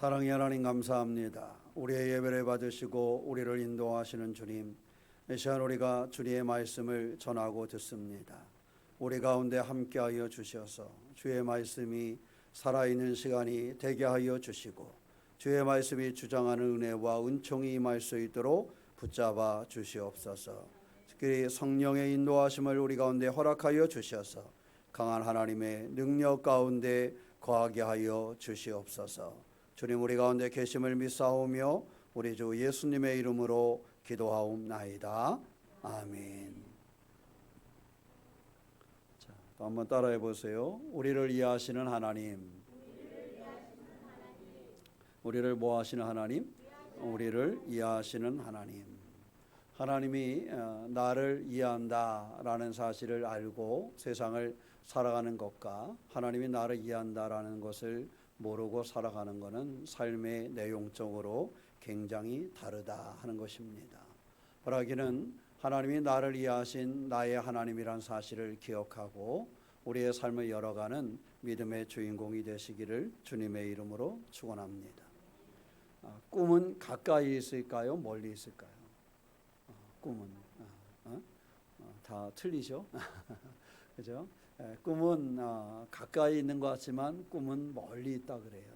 사랑의 하나님 감사합니다. 우리의 예배를 받으시고 우리를 인도하시는 주님, 이 시간 우리가 주님의 말씀을 전하고 듣습니다. 우리 가운데 함께하여 주셔서 주의 말씀이 살아있는 시간이 되게 하여 주시고 주의 말씀이 주장하는 은혜와 은총이 임할 수 있도록 붙잡아 주시옵소서. 특히 성령의 인도하심을 우리 가운데 허락하여 주셔서 강한 하나님의 능력 가운데 거하게 하여 주시옵소서. 주님, 우리 가운데 계심을 믿사오며 우리 주 예수님의 이름으로 기도하옵나이다. 아멘. 자, 또 한번 따라해 보세요. 우리를 이해하시는 하나님. 우리를 뭐 하시는 하나님? 우리를 이해하시는 하나님. 하나님이 나를 이해한다라는 사실을 알고 세상을 살아가는 것과 하나님이 나를 이해한다라는 것을 모르고 살아가는 것은 삶의 내용적으로 굉장히 다르다 하는 것입니다. 바라기는 하나님이 나를 이해하신 나의 하나님이란 사실을 기억하고 우리의 삶을 열어가는 믿음의 주인공이 되시기를 주님의 이름으로 축원합니다. 꿈은 가까이 있을까요? 멀리 있을까요? 꿈은 다 틀리죠? 그죠? 꿈은 가까이 있는 것 같지만 꿈은 멀리 있다 그래요.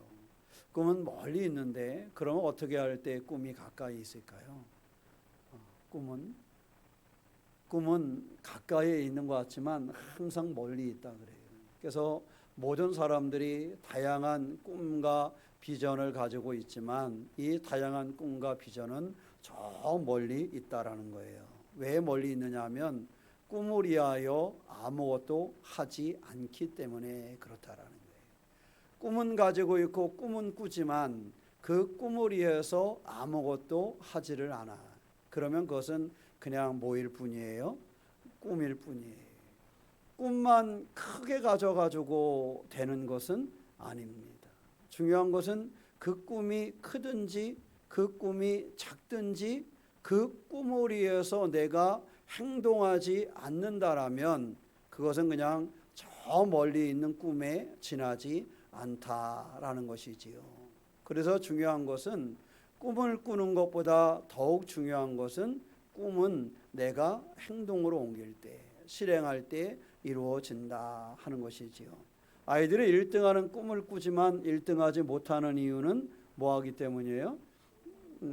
꿈은 멀리 있는데 그러면 어떻게 할 때 꿈이 가까이 있을까요? 꿈은 가까이에 있는 것 같지만 항상 멀리 있다 그래요. 그래서 모든 사람들이 다양한 꿈과 비전을 가지고 있지만 이 다양한 꿈과 비전은 저 멀리 있다라는 거예요. 왜 멀리 있느냐 하면 꿈을 위하여 아무것도 하지 않기 때문에 그렇다라는 거예요. 꿈은 가지고 있고 꿈은 꾸지만 그 꿈을 위해서 아무것도 하지를 않아. 그러면 그것은 그냥 뭐일 뿐이에요? 꿈일 뿐이에요. 꿈만 크게 가져가지고 되는 것은 아닙니다. 중요한 것은 그 꿈이 크든지 그 꿈이 작든지 그 꿈을 위해서 내가 행동하지 않는다라면 그것은 그냥 저 멀리 있는 꿈에 지나지 않다라는 것이지요. 그래서 중요한 것은 꿈을 꾸는 것보다 더욱 중요한 것은 꿈은 내가 행동으로 옮길 때, 실행할 때 이루어진다 하는 것이지요. 아이들이 1등하는 꿈을 꾸지만 1등하지 못하는 이유는 뭐하기 때문이에요?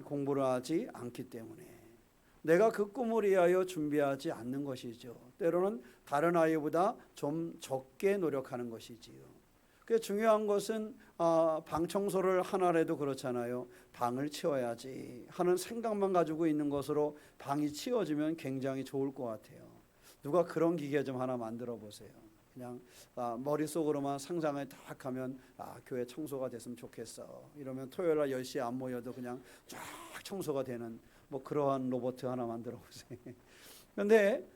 공부를 하지 않기 때문에. 내가 그 꿈을 위하여 준비하지 않는 것이죠. 때로는 다른 아이보다 좀 적게 노력하는 것이지요. 그래서 중요한 것은 방 청소를 하나라도 그렇잖아요. 방을 치워야지 하는 생각만 가지고 있는 것으로 방이 치워지면 굉장히 좋을 것 같아요. 누가 그런 기계 좀 하나 만들어 보세요. 그냥 머릿속으로만 상상을 딱 하면 교회 청소가 됐으면 좋겠어. 이러면 토요일날 10시에 안 모여도 그냥 쫙 청소가 되는 뭐 그러한 로봇 하나 만들어 보세요. 그런데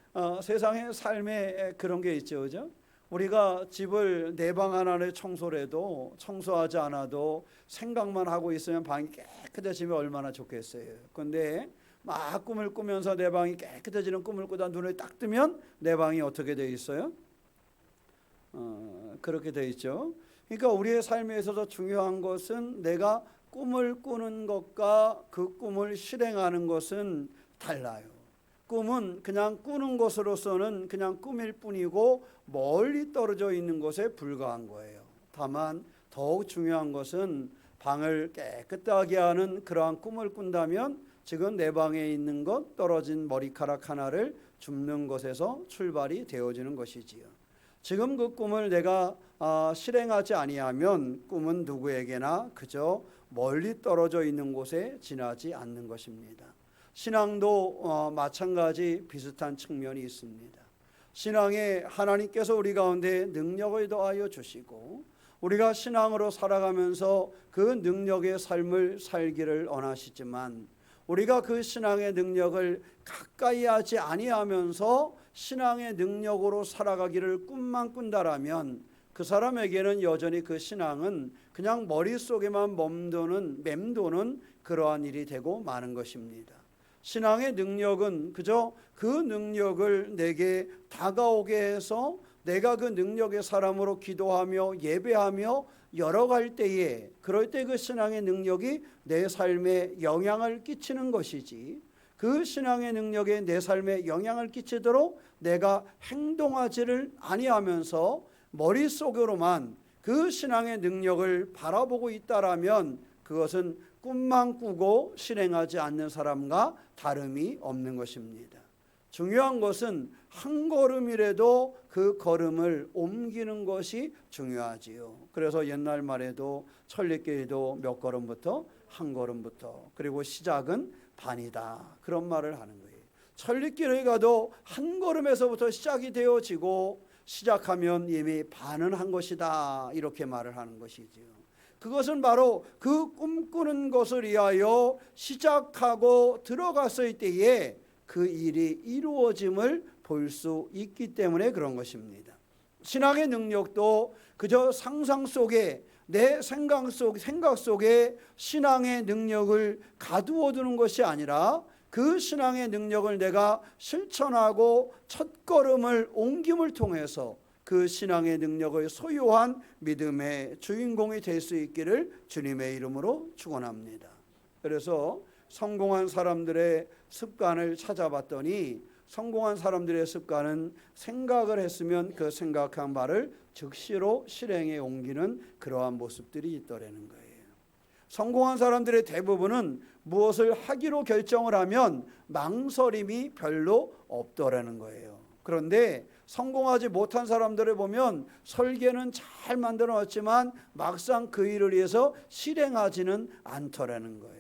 세상의 삶에 그런 게 있죠, 그죠? 우리가 집을 내 방 하나를 청소를 해도 청소하지 않아도 생각만 하고 있으면 방이 깨끗해지면 얼마나 좋겠어요. 그런데 막 꿈을 꾸면서 내 방이 깨끗해지는 꿈을 꾸다 눈을 딱 뜨면 내 방이 어떻게 돼 있어요? 그렇게 돼 있죠. 그러니까 우리의 삶에 있어서 중요한 것은 내가 꿈을 꾸는 것과 그 꿈을 실행하는 것은 달라요. 꿈은 그냥 꾸는 것으로서는 그냥 꿈일 뿐이고 멀리 떨어져 있는 것에 불과한 거예요. 다만 더욱 중요한 것은 방을 깨끗하게 하는 그러한 꿈을 꾼다면 지금 내 방에 있는 것 떨어진 머리카락 하나를 줍는 것에서 출발이 되어지는 것이지요. 지금 그 꿈을 내가 실행하지 아니하면 꿈은 누구에게나 그저 멀리 떨어져 있는 곳에 지나지 않는 것입니다. 신앙도 마찬가지 비슷한 측면이 있습니다. 신앙에 하나님께서 우리 가운데 능력을 더하여 주시고 우리가 신앙으로 살아가면서 그 능력의 삶을 살기를 원하시지만 우리가 그 신앙의 능력을 가까이 하지 아니하면서 신앙의 능력으로 살아가기를 꿈만 꾼다라면 그 사람에게는 여전히 그 신앙은 그냥 머릿속에만 맴도는 그러한 일이 되고 마는 것입니다. 신앙의 능력은 그저 그 능력을 내게 다가오게 해서 내가 그 능력의 사람으로 기도하며 예배하며 열어갈 때에, 그럴 때 그 신앙의 능력이 내 삶에 영향을 끼치는 것이지, 그 신앙의 능력에 내 삶에 영향을 끼치도록 내가 행동하지를 아니하면서 머릿속으로만 그 신앙의 능력을 바라보고 있다라면 그것은 꿈만 꾸고 실행하지 않는 사람과 다름이 없는 것입니다. 중요한 것은 한 걸음이라도 그 걸음을 옮기는 것이 중요하지요. 그래서 옛날 말에도 천리길도 몇 걸음부터? 한 걸음부터. 그리고 시작은 반이다, 그런 말을 하는 거예요. 천리길을 가도 한 걸음에서부터 시작이 되어지고 시작하면 이미 반은 한 것이다, 이렇게 말을 하는 것이지요. 그것은 바로 그 꿈꾸는 것을 위하여 시작하고 들어갔을 때에 그 일이 이루어짐을 볼 수 있기 때문에 그런 것입니다. 신앙의 능력도 그저 상상 속에, 내 생각 속에 신앙의 능력을 가두어 두는 것이 아니라 그 신앙의 능력을 내가 실천하고 첫걸음을 옮김을 통해서 그 신앙의 능력을 소유한 믿음의 주인공이 될 수 있기를 주님의 이름으로 축원합니다. 그래서 성공한 사람들의 습관을 찾아봤더니 성공한 사람들의 습관은 생각을 했으면 그 생각한 바를 즉시로 실행에 옮기는 그러한 모습들이 있더라는 거예요. 성공한 사람들의 대부분은 무엇을 하기로 결정을 하면 망설임이 별로 없더라는 거예요. 그런데 성공하지 못한 사람들을 보면 설계는 잘 만들어 놨지만 막상 그 일을 위해서 실행하지는 않더라는 거예요.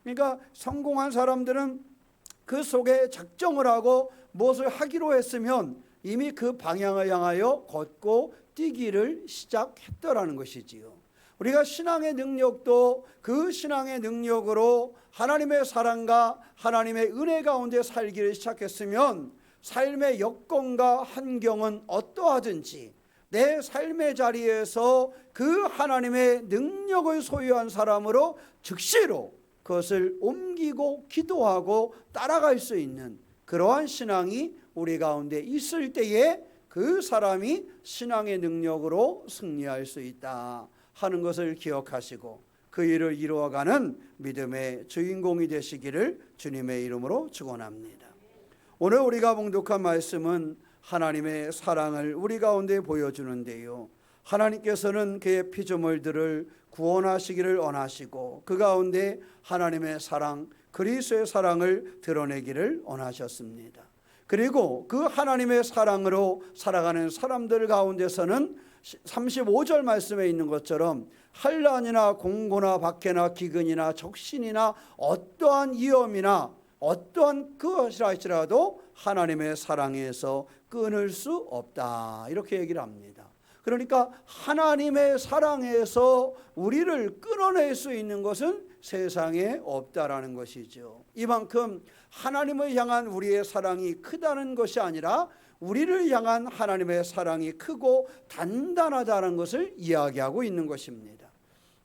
그러니까 성공한 사람들은 그 속에 작정을 하고 무엇을 하기로 했으면 이미 그 방향을 향하여 걷고 뛰기를 시작했더라는 것이지요. 우리가 신앙의 능력도 그 신앙의 능력으로 하나님의 사랑과 하나님의 은혜 가운데 살기를 시작했으면 삶의 여건과 환경은 어떠하든지 내 삶의 자리에서 그 하나님의 능력을 소유한 사람으로 즉시로 그것을 옮기고 기도하고 따라갈 수 있는 그러한 신앙이 우리 가운데 있을 때에 그 사람이 신앙의 능력으로 승리할 수 있다 하는 것을 기억하시고 그 일을 이루어가는 믿음의 주인공이 되시기를 주님의 이름으로 축원합니다. 오늘 우리가 봉독한 말씀은 하나님의 사랑을 우리 가운데 보여주는데요, 하나님께서는 그의 피조물들을 구원하시기를 원하시고 그 가운데 하나님의 사랑, 그리스도의 사랑을 드러내기를 원하셨습니다. 그리고 그 하나님의 사랑으로 살아가는 사람들 가운데서는 35절 말씀에 있는 것처럼 환난이나 공고나 박해나 기근이나 적신이나 어떠한 위험이나 어떠한 그것이라 할지라도 하나님의 사랑에서 끊을 수 없다, 이렇게 얘기를 합니다. 그러니까 하나님의 사랑에서 우리를 끊어낼 수 있는 것은 세상에 없다라는 것이죠. 이만큼 하나님을 향한 우리의 사랑이 크다는 것이 아니라 우리를 향한 하나님의 사랑이 크고 단단하다는 것을 이야기하고 있는 것입니다.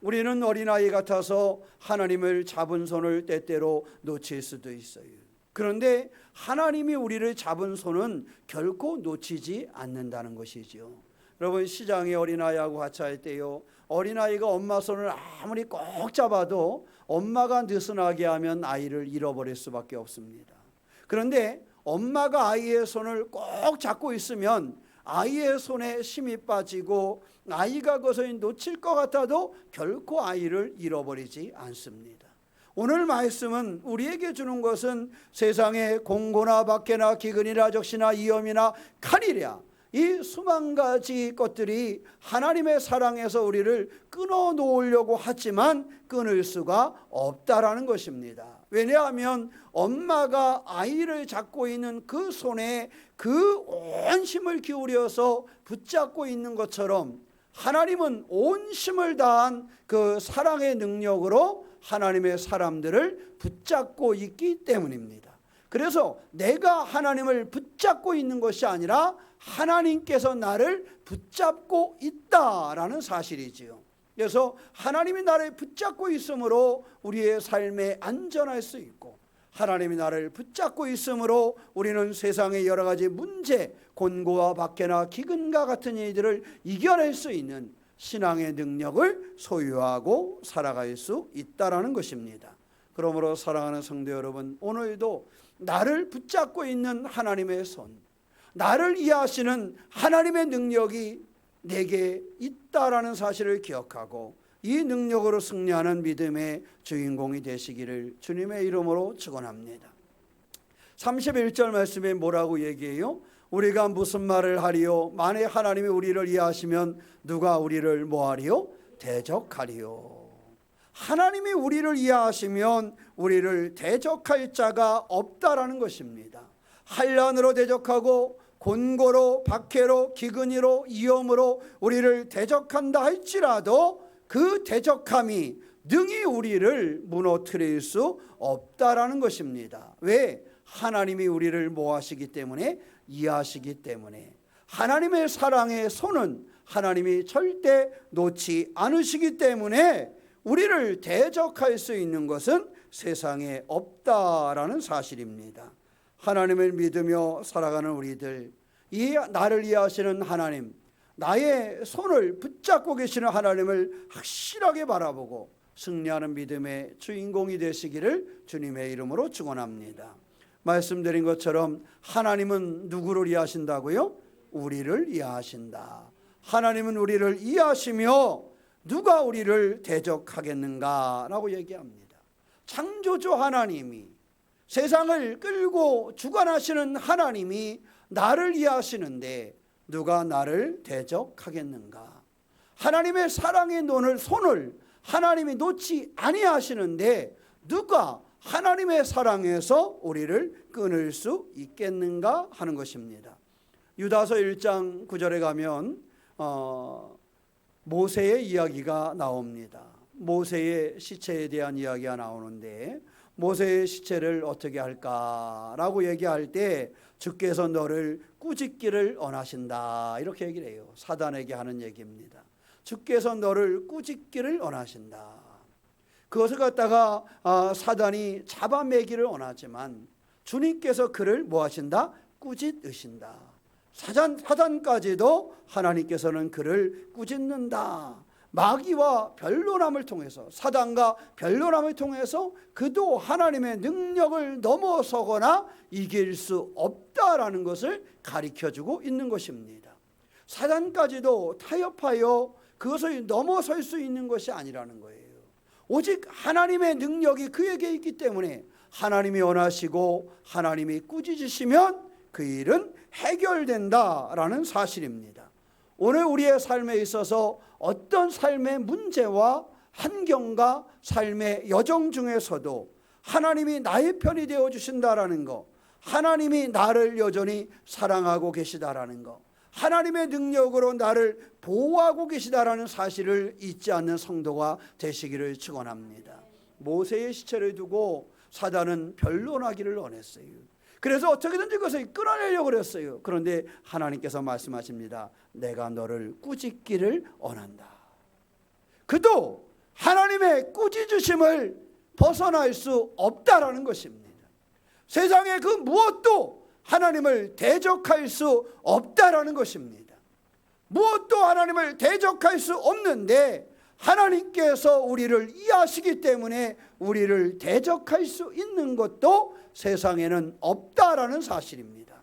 우리는 어린아이 같아서 하나님을 잡은 손을 때때로 놓칠 수도 있어요. 그런데 하나님이 우리를 잡은 손은 결코 놓치지 않는다는 것이죠. 여러분, 시장에 어린아이하고 같이 할 때요, 어린아이가 엄마 손을 아무리 꼭 잡아도 엄마가 느슨하게 하면 아이를 잃어버릴 수밖에 없습니다. 그런데 엄마가 아이의 손을 꼭 잡고 있으면 아이의 손에 힘이 빠지고 아이가 그것을 놓칠 것 같아도 결코 아이를 잃어버리지 않습니다. 오늘 말씀은 우리에게 주는 것은 세상의 공고나 박해나 기근이나 적시나 위험이나 칼이랴, 이 수만 가지 것들이 하나님의 사랑에서 우리를 끊어놓으려고 하지만 끊을 수가 없다라는 것입니다. 왜냐하면 엄마가 아이를 잡고 있는 그 손에 그 온 힘을 기울여서 붙잡고 있는 것처럼 하나님은 온 힘을 다한 그 사랑의 능력으로 하나님의 사람들을 붙잡고 있기 때문입니다. 그래서 내가 하나님을 붙잡고 있는 것이 아니라 하나님께서 나를 붙잡고 있다라는 사실이지요. 그래서 하나님이 나를 붙잡고 있으므로 우리의 삶에 안전할 수 있고, 하나님이 나를 붙잡고 있으므로 우리는 세상의 여러 가지 문제, 곤고와 박해나 기근과 같은 일들을 이겨낼 수 있는 신앙의 능력을 소유하고 살아갈 수 있다라는 것입니다. 그러므로 사랑하는 성도 여러분, 오늘도 나를 붙잡고 있는 하나님의 손, 나를 이해하시는 하나님의 능력이 내게 있다라는 사실을 기억하고 이 능력으로 승리하는 믿음의 주인공이 되시기를 주님의 이름으로 축원합니다. 31절 말씀에 뭐라고 얘기해요? 우리가 무슨 말을 하리요? 만일 하나님이 우리를 이해하시면 누가 우리를 뭐하리요? 대적하리요. 하나님이 우리를 이해하시면 우리를 대적할 자가 없다라는 것입니다. 환난으로 대적하고 곤고로 박해로 기근이로 위험으로 우리를 대적한다 할지라도 그 대적함이 능히 우리를 무너뜨릴 수 없다라는 것입니다. 왜? 하나님이 우리를 뭐 하시기 때문에? 이해하시기 때문에. 하나님의 사랑의 손은 하나님이 절대 놓지 않으시기 때문에 우리를 대적할 수 있는 것은 세상에 없다라는 사실입니다. 하나님을 믿으며 살아가는 우리들, 이 나를 이해하시는 하나님, 나의 손을 붙잡고 계시는 하나님을 확실하게 바라보고 승리하는 믿음의 주인공이 되시기를 주님의 이름으로 축원합니다. 말씀드린 것처럼 하나님은 누구를 이해하신다고요? 우리를 이해하신다. 하나님은 우리를 이해하시며 누가 우리를 대적하겠는가라고 얘기합니다. 창조주 하나님이, 세상을 끌고 주관하시는 하나님이 나를 이해하시는데 누가 나를 대적하겠는가? 하나님의 사랑의 손을 하나님이 놓지 아니하시는데 누가 하나님의 사랑에서 우리를 끊을 수 있겠는가 하는 것입니다. 유다서 1장 9절에 가면 모세의 이야기가 나옵니다. 모세의 시체에 대한 이야기가 나오는데 모세의 시체를 어떻게 할까라고 얘기할 때 주께서 너를 꾸짖기를 원하신다 이렇게 얘기를 해요. 사단에게 하는 얘기입니다. 주께서 너를 꾸짖기를 원하신다. 그것을 갖다가 사단이 잡아매기를 원하지만 주님께서 그를 뭐 하신다? 꾸짖으신다. 사단까지도 하나님께서는 그를 꾸짖는다. 마귀와 변론함을 통해서, 사단과 변론함을 통해서 그도 하나님의 능력을 넘어서거나 이길 수 없다라는 것을 가르쳐주고 있는 것입니다. 사단까지도 타협하여 그것을 넘어설 수 있는 것이 아니라는 거예요. 오직 하나님의 능력이 그에게 있기 때문에 하나님이 원하시고 하나님이 꾸짖으시면 그 일은 해결된다라는 사실입니다. 오늘 우리의 삶에 있어서 어떤 삶의 문제와 환경과 삶의 여정 중에서도 하나님이 나의 편이 되어 주신다라는 것, 하나님이 나를 여전히 사랑하고 계시다라는 것, 하나님의 능력으로 나를 보호하고 계시다라는 사실을 잊지 않는 성도가 되시기를 축원합니다. 모세의 시체를 두고 사단은 변론하기를 원했어요. 그래서 어떻게든지 그것을 끊어내려고 그랬어요. 그런데 하나님께서 말씀하십니다. 내가 너를 꾸짖기를 원한다. 그도 하나님의 꾸짖으심을 벗어날 수 없다라는 것입니다. 세상의 그 무엇도 하나님을 대적할 수 없다라는 것입니다. 무엇도 하나님을 대적할 수 없는데 하나님께서 우리를 이해하시기 때문에 우리를 대적할 수 있는 것도 세상에는 없다라는 사실입니다.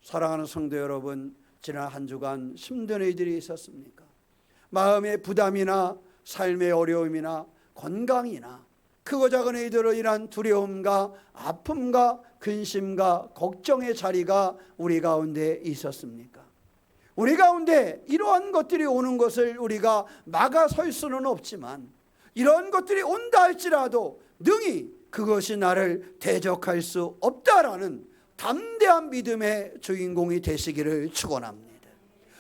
사랑하는 성도 여러분, 지난 한 주간 힘든 일들이 있었습니까? 마음의 부담이나 삶의 어려움이나 건강이나 크고 작은 일들로 인한 두려움과 아픔과 근심과 걱정의 자리가 우리 가운데 있었습니까? 우리 가운데 이러한 것들이 오는 것을 우리가 막아설 수는 없지만 이런 것들이 온다 할지라도 능히 그것이 나를 대적할 수 없다라는 담대한 믿음의 주인공이 되시기를 축원합니다.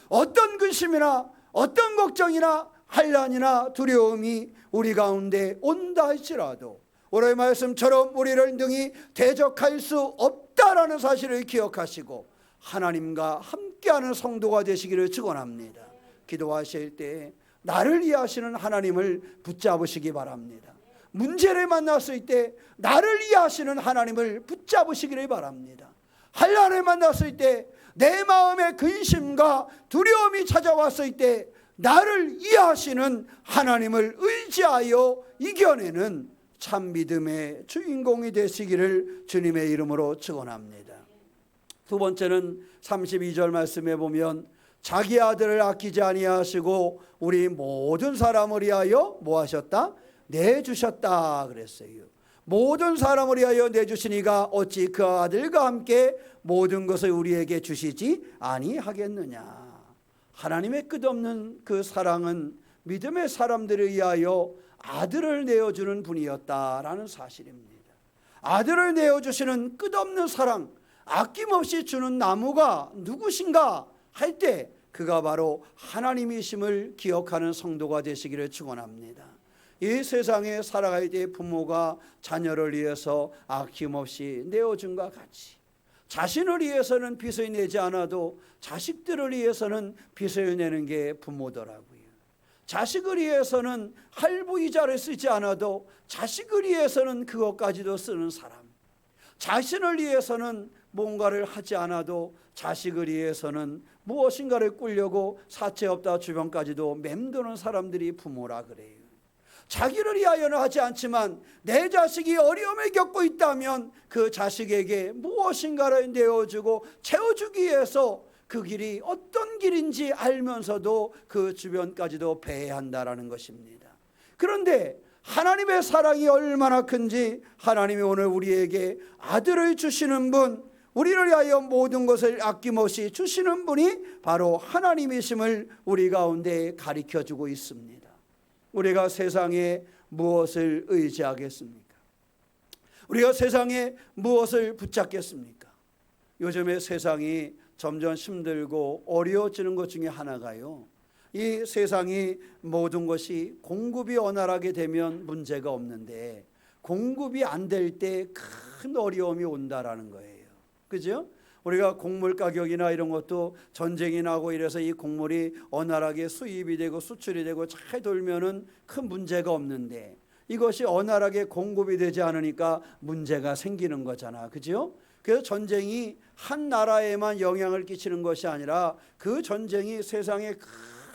어떤 근심이나 어떤 걱정이나 환난이나 두려움이 우리 가운데 온다 할지라도 오늘 말씀처럼 우리를 능히 대적할 수 없다라는 사실을 기억하시고 하나님과 함께하는 성도가 되시기를 축원합니다. 기도하실 때 나를 이해하시는 하나님을 붙잡으시기 바랍니다. 문제를 만났을 때 나를 이해하시는 하나님을 붙잡으시기를 바랍니다. 환난을 만났을 때 내 마음의 근심과 두려움이 찾아왔을 때 나를 이해하시는 하나님을 의지하여 이겨내는 참 믿음의 주인공이 되시기를 주님의 이름으로 축원합니다. 두 번째는 32절 말씀에 보면 자기 아들을 아끼지 아니하시고 우리 모든 사람을 위하여 뭐 하셨다? 내주셨다 그랬어요. 모든 사람을 위하여 내주시니가 어찌 그 아들과 함께 모든 것을 우리에게 주시지 아니하겠느냐. 하나님의 끝없는 그 사랑은 믿음의 사람들을 위하여 아들을 내어주는 분이었다라는 사실입니다. 아들을 내어주시는 끝없는 사랑, 아낌없이 주는 나무가 누구신가 할 때 그가 바로 하나님이심을 기억하는 성도가 되시기를 축원합니다. 이 세상에 살아갈 때 부모가 자녀를 위해서 아낌없이 내어준과 같이 자신을 위해서는 빚을 내지 않아도 자식들을 위해서는 빚을 내는 게 부모더라고요. 자식을 위해서는 할부이자를 쓰지 않아도 자식을 위해서는 그것까지도 쓰는 사람, 자신을 위해서는 뭔가를 하지 않아도 자식을 위해서는 무엇인가를 꾸려고 사채업다 주변까지도 맴도는 사람들이 부모라 그래요. 자기를 위하여는 하지 않지만 내 자식이 어려움을 겪고 있다면 그 자식에게 무엇인가를 내어주고 채워주기 위해서 그 길이 어떤 길인지 알면서도 그 주변까지도 배회한다라는 것입니다. 그런데 하나님의 사랑이 얼마나 큰지 하나님이 오늘 우리에게 아들을 주시는 분, 우리를 위하여 모든 것을 아낌없이 주시는 분이 바로 하나님이심을 우리 가운데 가르쳐주고 있습니다. 우리가 세상에 무엇을 의지하겠습니까? 우리가 세상에 무엇을 붙잡겠습니까? 요즘에 세상이 점점 힘들고 어려워지는 것 중에 하나가요, 이 세상이 모든 것이 공급이 원활하게 되면 문제가 없는데 공급이 안 될 때 큰 어려움이 온다라는 거예요. 그죠? 우리가 곡물 가격이나 이런 것도 전쟁이 나고 이래서 이 곡물이 원활하게 수입이 되고 수출이 되고 잘 돌면은 큰 문제가 없는데 이것이 원활하게 공급이 되지 않으니까 문제가 생기는 거잖아. 그죠? 그래서 전쟁이 한 나라에만 영향을 끼치는 것이 아니라 그 전쟁이 세상에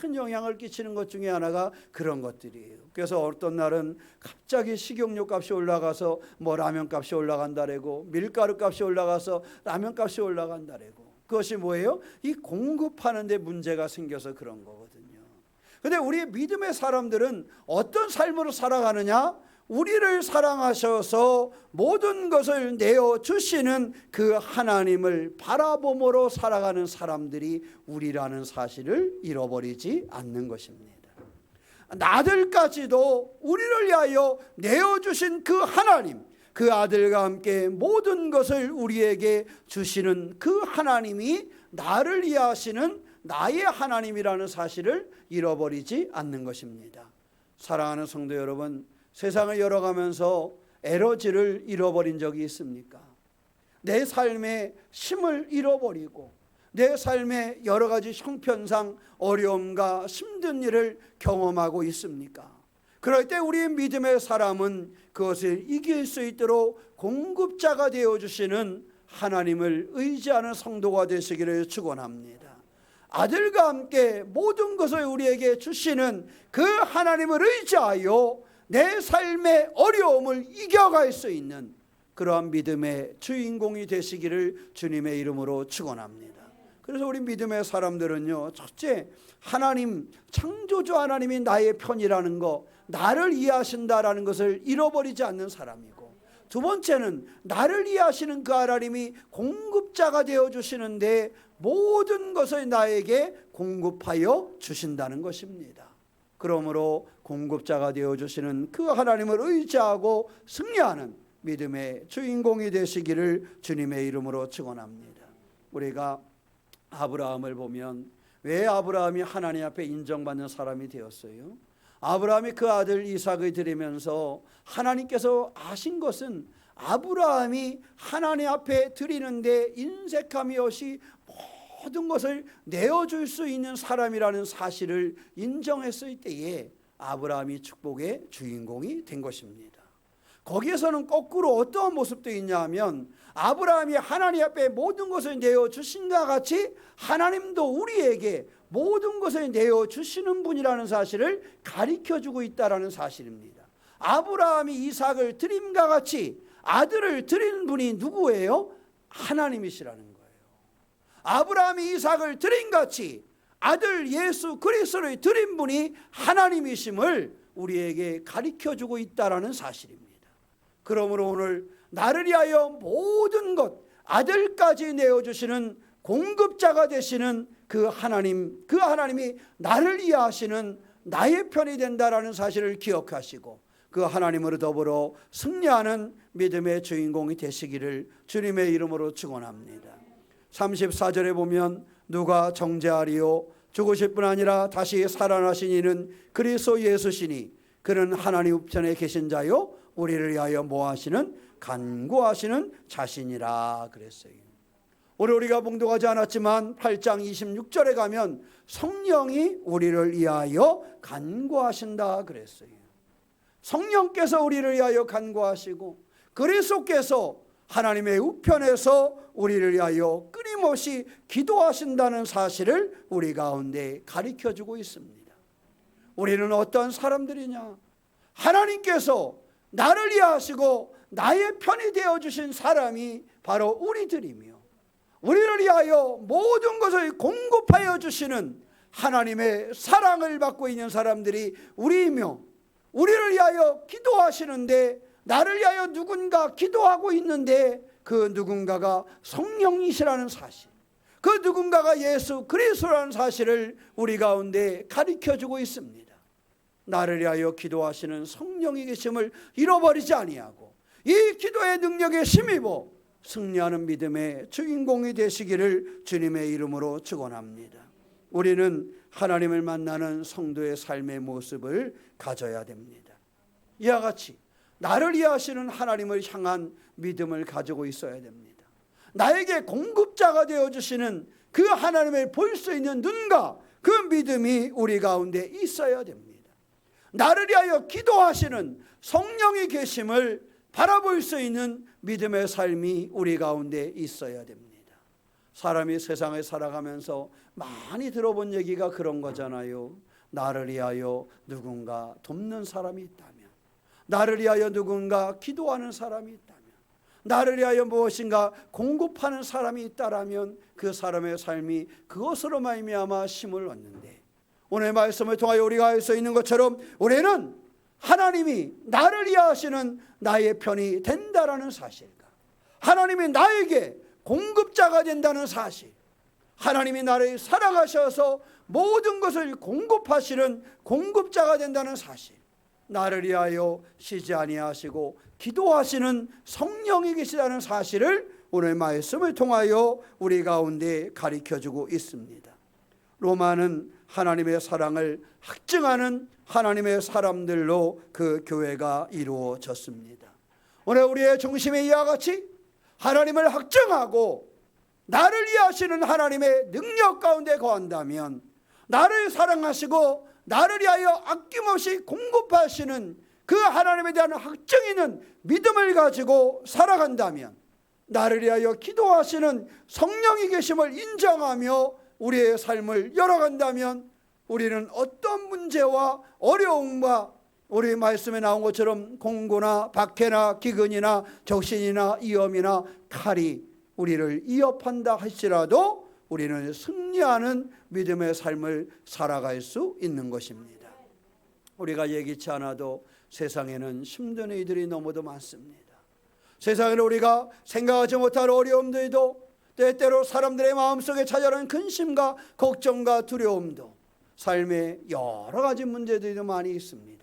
큰 영향을 끼치는 것 중에 하나가 그런 것들이에요. 그래서 어떤 날은 갑자기 식용유 값이 올라가서 뭐 라면 값이 올라간다래고, 밀가루 값이 올라가서 라면 값이 올라간다래고, 그것이 뭐예요? 이 공급하는 데 문제가 생겨서 그런 거거든요. 근데 우리 믿음의 사람들은 어떤 삶으로 살아가느냐? 우리를 사랑하셔서 모든 것을 내어주시는 그 하나님을 바라봄으로 살아가는 사람들이 우리라는 사실을 잃어버리지 않는 것입니다. 나들까지도 우리를 위하여 내어주신 그 하나님, 그 아들과 함께 모든 것을 우리에게 주시는 그 하나님이 나를 이해하시는 나의 하나님이라는 사실을 잃어버리지 않는 것입니다. 사랑하는 성도 여러분, 세상을 열어가면서 에너지를 잃어버린 적이 있습니까? 내 삶의 힘을 잃어버리고 내 삶의 여러 가지 형편상 어려움과 힘든 일을 경험하고 있습니까? 그럴 때 우리의 믿음의 사람은 그것을 이길 수 있도록 공급자가 되어주시는 하나님을 의지하는 성도가 되시기를 축원합니다. 아들과 함께 모든 것을 우리에게 주시는 그 하나님을 의지하여 내 삶의 어려움을 이겨갈 수 있는 그러한 믿음의 주인공이 되시기를 주님의 이름으로 축원합니다. 그래서 우리 믿음의 사람들은요, 첫째, 하나님, 창조주 하나님이 나의 편이라는 거, 나를 이해하신다라는 것을 잃어버리지 않는 사람이고, 두 번째는 나를 이해하시는 그 하나님이 공급자가 되어주시는데 모든 것을 나에게 공급하여 주신다는 것입니다. 그러므로 공급자가 되어주시는 그 하나님을 의지하고 승리하는 믿음의 주인공이 되시기를 주님의 이름으로 축원합니다. 우리가 아브라함을 보면 왜 아브라함이 하나님 앞에 인정받는 사람이 되었어요? 아브라함이 그 아들 이삭을 드리면서 하나님께서 아신 것은 아브라함이 하나님 앞에 드리는데 인색함이 없이 모든 것을 내어줄 수 있는 사람이라는 사실을 인정했을 때에 아브라함이 축복의 주인공이 된 것입니다. 거기에서는 거꾸로 어떠한 모습도 있냐 하면 아브라함이 하나님 앞에 모든 것을 내어주신과 같이 하나님도 우리에게 모든 것을 내어주시는 분이라는 사실을 가르쳐주고 있다는 사실입니다. 아브라함이 이삭을 드림과 같이 아들을 드린 분이 누구예요? 하나님이시라는 거예요. 아브라함이 이삭을 드림같이 아들 예수 그리스도를 드린 분이 하나님이심을 우리에게 가르쳐주고 있다는 사실입니다. 그러므로 오늘 나를 위하여 모든 것 아들까지 내어주시는 공급자가 되시는 그 하나님이 나를 이해하시는 나의 편이 된다라는 사실을 기억하시고 그 하나님으로 더불어 승리하는 믿음의 주인공이 되시기를 주님의 이름으로 축원합니다. 34절에 보면 누가 정죄하리요 죽으실 뿐 아니라 다시 살아나신 이는 그리스도 예수시니 그는 하나님 우편에 계신 자요 우리를 위하여 뭐하시는 간구하시는 자신이라 그랬어요. 오늘 우리가 봉독하지 않았지만 8장 26절에 가면 성령이 우리를 위하여 간구하신다 그랬어요. 성령께서 우리를 위하여 간구하시고 그리스도께서 하나님의 우편에서 우리를 위하여 끊임없이 기도하신다는 사실을 우리 가운데 가르쳐주고 있습니다. 우리는 어떤 사람들이냐? 하나님께서 나를 위하시고 나의 편이 되어주신 사람이 바로 우리들이며 우리를 위하여 모든 것을 공급하여 주시는 하나님의 사랑을 받고 있는 사람들이 우리이며 우리를 위하여 기도하시는데 나를 위하여 누군가 기도하고 있는데 그 누군가가 성령이시라는 사실, 그 누군가가 예수 그리스도라는 사실을 우리 가운데 가르쳐주고 있습니다. 나를 위하여 기도하시는 성령이 계심을 잃어버리지 아니하고 이 기도의 능력에 힘입어 승리하는 믿음의 주인공이 되시기를 주님의 이름으로 축원합니다. 우리는 하나님을 만나는 성도의 삶의 모습을 가져야 됩니다. 이와 같이 나를 이해하시는 하나님을 향한 믿음을 가지고 있어야 됩니다. 나에게 공급자가 되어주시는 그 하나님을 볼 수 있는 눈과 그 믿음이 우리 가운데 있어야 됩니다. 나를 위하여 기도하시는 성령이 계심을 바라볼 수 있는 믿음의 삶이 우리 가운데 있어야 됩니다. 사람이 세상에 살아가면서 많이 들어본 얘기가 그런 거잖아요. 나를 위하여 누군가 돕는 사람이 있다면, 나를 위하여 누군가 기도하는 사람이 있다면, 나를 위하여 무엇인가 공급하는 사람이 있다라면 그 사람의 삶이 그것으로 말미암아 힘을 얻는데, 오늘 말씀을 통하여 우리가 알 수 있는 것처럼 우리는 하나님이 나를 이해하시는 나의 편이 된다라는 사실과 하나님이 나에게 공급자가 된다는 사실, 하나님이 나를 사랑하셔서 모든 것을 공급하시는 공급자가 된다는 사실, 나를 위하여 쉬지 아니하시고 기도하시는 성령이 계시다는 사실을 오늘 말씀을 통하여 우리 가운데 가르쳐주고 있습니다. 로마는 하나님의 사랑을 확증하는 하나님의 사람들로 그 교회가 이루어졌습니다. 오늘 우리의 중심이 이와 같이 하나님을 확증하고 나를 이해하시는 하나님의 능력 가운데 거한다면, 나를 사랑하시고 나를 위하여 아낌없이 공급하시는 그 하나님에 대한 확증 있는 믿음을 가지고 살아간다면, 나를 위하여 기도하시는 성령이 계심을 인정하며 우리의 삶을 열어간다면, 우리는 어떤 문제와 어려움과 우리 말씀에 나온 것처럼 공고나 박해나 기근이나 적신이나 위험이나 칼이 우리를 위협한다 할지라도 우리는 승리하는 믿음의 삶을 살아갈 수 있는 것입니다. 우리가 예기치 않아도 세상에는 힘든 일들이 너무도 많습니다. 세상에는 우리가 생각하지 못할 어려움들도, 때때로 사람들의 마음속에 찾아오는 근심과 걱정과 두려움도, 삶의 여러 가지 문제들도 많이 있습니다.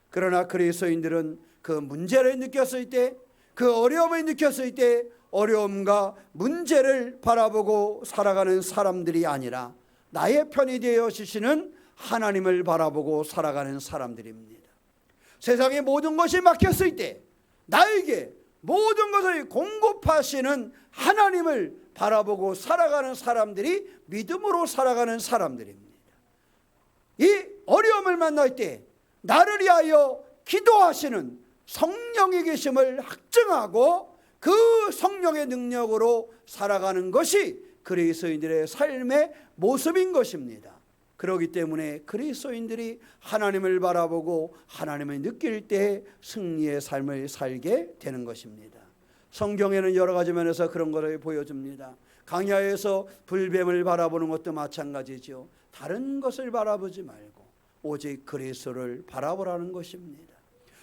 그러나 그리스도인들은 그 문제를 느꼈을 때, 그 어려움을 느꼈을 때 어려움과 문제를 바라보고 살아가는 사람들이 아니라 나의 편이 되어 주시는 하나님을 바라보고 살아가는 사람들입니다. 세상의 모든 것이 막혔을 때 나에게 모든 것을 공급하시는 하나님을 바라보고 살아가는 사람들이 믿음으로 살아가는 사람들입니다. 이 어려움을 만날 때 나를 위하여 기도하시는 성령이 계심을 확증하고 그 성령의 능력으로 살아가는 것이 그리스도인들의 삶의 모습인 것입니다. 그렇기 때문에 그리스도인들이 하나님을 바라보고 하나님을 느낄 때 승리의 삶을 살게 되는 것입니다. 성경에는 여러 가지 면에서 그런 것을 보여줍니다. 강야에서 불뱀을 바라보는 것도 마찬가지죠. 다른 것을 바라보지 말고 오직 그리스도를 바라보라는 것입니다.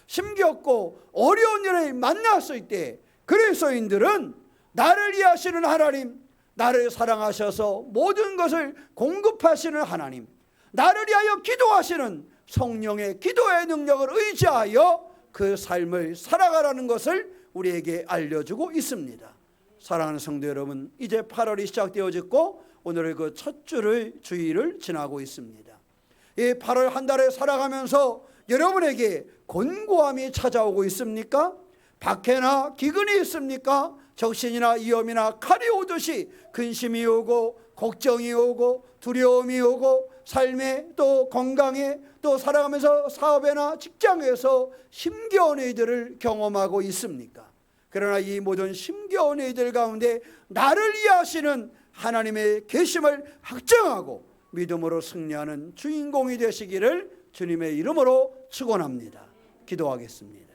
힘겹고 어려운 일을 만났을 때 그리스도인들은 나를 이해하시는 하나님, 나를 사랑하셔서 모든 것을 공급하시는 하나님, 나를 위하여 기도하시는 성령의 기도의 능력을 의지하여 그 삶을 살아가라는 것을 우리에게 알려주고 있습니다. 사랑하는 성도 여러분, 이제 8월이 시작되어졌고 오늘 그 첫 주일을 지나고 있습니다. 이 8월 한 달을 살아가면서 여러분에게 곤고함이 찾아오고 있습니까? 박해나 기근이 있습니까? 적신이나 위험이나 칼이 오듯이 근심이 오고 걱정이 오고 두려움이 오고 삶에 또 건강에 또 살아가면서 사업에나 직장에서 힘겨운 일들을 경험하고 있습니까? 그러나 이 모든 힘겨운 일들 가운데 나를 이해하시는 하나님의 계심을 확정하고 믿음으로 승리하는 주인공이 되시기를 주님의 이름으로 축원합니다. 기도하겠습니다.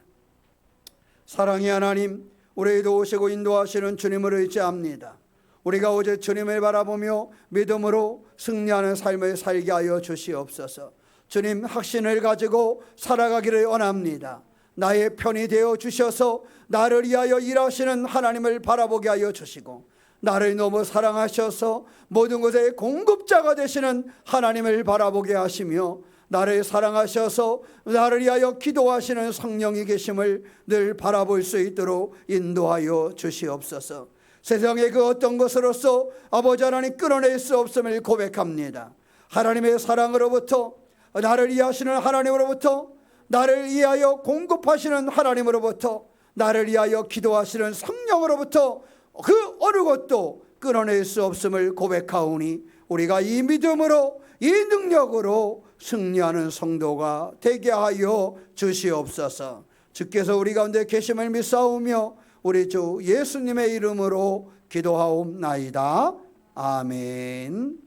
사랑의 하나님, 우리에도 오시고 인도하시는 주님을 의지합니다. 우리가 오직 주님을 바라보며 믿음으로 승리하는 삶을 살게 하여 주시옵소서. 주님, 확신을 가지고 살아가기를 원합니다. 나의 편이 되어 주셔서 나를 위하여 일하시는 하나님을 바라보게 하여 주시고 나를 너무 사랑하셔서 모든 것의 공급자가 되시는 하나님을 바라보게 하시며 나를 사랑하셔서 나를 위하여 기도하시는 성령이 계심을 늘 바라볼 수 있도록 인도하여 주시옵소서. 세상의 그 어떤 것으로서 아버지 하나님 끊어낼 수 없음을 고백합니다. 하나님의 사랑으로부터, 나를 이해하시는 하나님으로부터, 나를 위하여 공급하시는 하나님으로부터, 나를 위하여 기도하시는 성령으로부터 그 어느 것도 끊어낼 수 없음을 고백하오니 우리가 이 믿음으로 이 능력으로 승리하는 성도가 되게 하여 주시옵소서. 주께서 우리 가운데 계심을 믿사오며 우리 주 예수님의 이름으로 기도하옵나이다. 아멘.